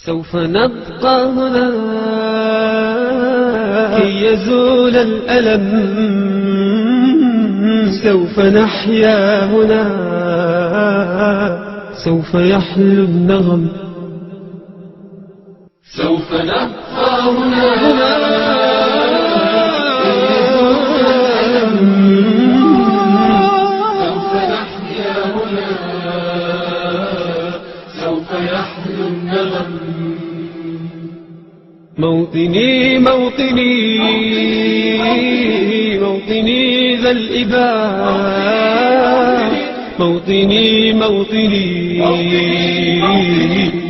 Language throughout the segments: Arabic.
سوف نبقى هنا كي يزول الألم، سوف نحيا هنا، سوف يحلو النغم. سوف نبقى هنا كي يزول الألم، سوف نحيا هنا، سوف يحلو النغم. موطني موطني موطني ذا الإباء، موطني موطني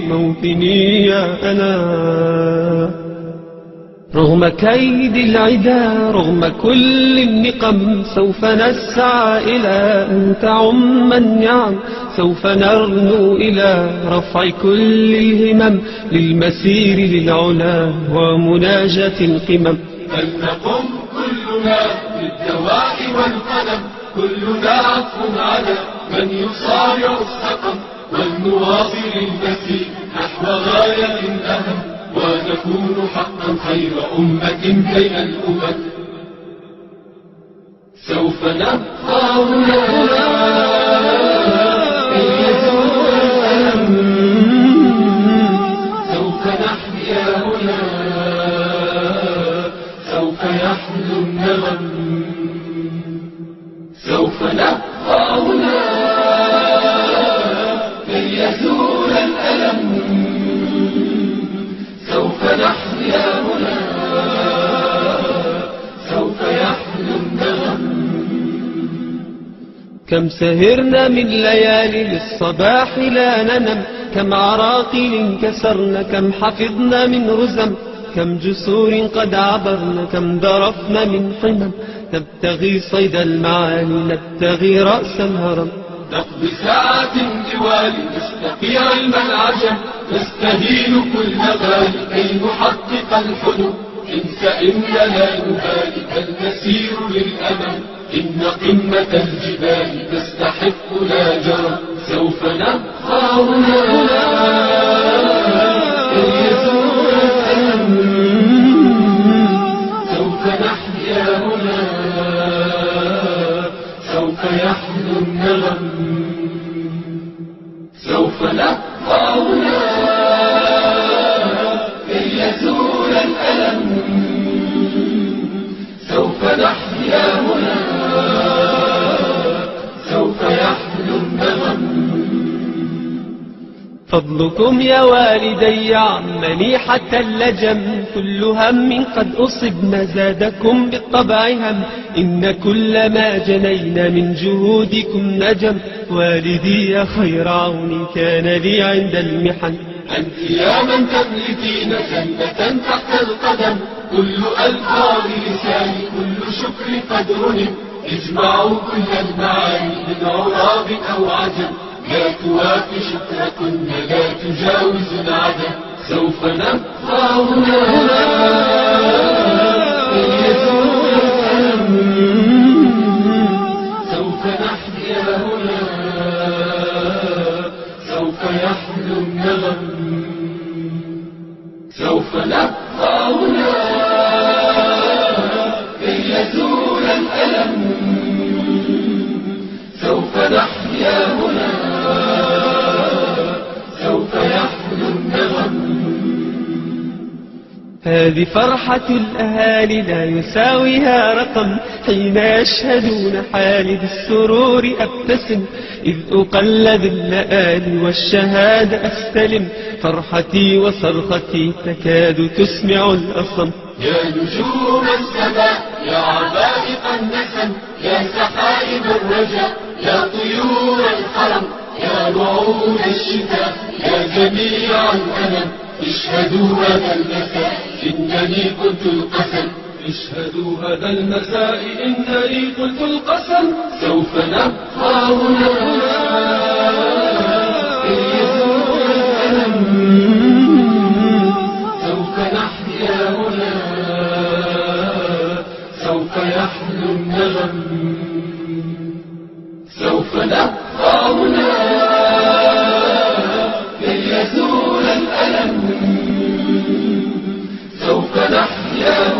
موطني يا أنا. رغم كيد العدا، رغم كل النقم، سوف نسعى إلى أن تعم النعم، سوف نرنو إلى رفع كل الهمم، للمسير للعلا ومناجاة القمم. فلنقم كلنا بالدواء والقلم، كلنا عطف على من يصارع السقم، ولنواصل المسير نحو غاية أهم، ونكون حقا خير أمة بين الأمم. سوف نبقى هنا كي يزول الألم، سوف نحيا هنا، سوف يحلو النغم. سوف نبقى هنا كي يزول الألم، سوف نحيا هنا، سوف يحلو النغم. كم سهرنا من ليالي للصباح لا ننم، كم عراقيل كسرنا، كم حفظنا من رزم، كم جسور قد عبرنا، كم ذرفنا من حمم، نبتغي صيد المعاني، نبتغي رأس الهرم. نقضي ساعات جوال نستقي علم العجم، نستهين كل غالي كي نحقق الحلم. انس إننا نبالي بل نسير للأمل، إن قمة الجبال تستحق لا جرم. سوف نبقى هنا كي يزول الألم، سوف نحيا هنا، سوف يحلو النغم. سوف نبقى هنا كي يزول الألم، سوف نحيا هنا، سوف يحلو النغم. فضلكم يا والدي عمني حتى اللجم، كل هم قد أصبنا زادكم بالطبع هم، إن كل ما جنينا من جهودكم نجم. والدي يا خير عون كان لي عند المحن، أنت يا من تملكين جنة تحت القدم، كل ألفاظ لساني كل شكر قد رنم. اجمعوا كل المعاني من عراب أو عجم، لا توافي شكركن لا تجاوز العدم. سوف نبقى هنا كي يزول الألم، سوف نحيا هنا، سوف يحلو النغم. سوف نبقى هنا كي يزول الألم، سوف نحيا هنا، سوف يحلو النغم. هذه فرحة الأهالي لا يساويها رقم، حين يشهدون حالي بالسرور أبتسم، إذ أقلد اللآلي والشهادة أستلم، فرحتي وصرختي تكاد تسمع الأصم. يا نجوم السماء يا عبائق النسم، يا سحائب الرجاء يا طيور الحرم، يا نعود الشتاء يا جميع الألم. اشهدوا هذا المساء إنني قلت القسم، اشهدوا هذا المساء إنني قلت القسم. سوف نبقى هنا كي يزول الألم، سوف نحيا هنا، سوف يحلو النغم. سوف نبقى هنا كي يزول الألم، سوف نحيا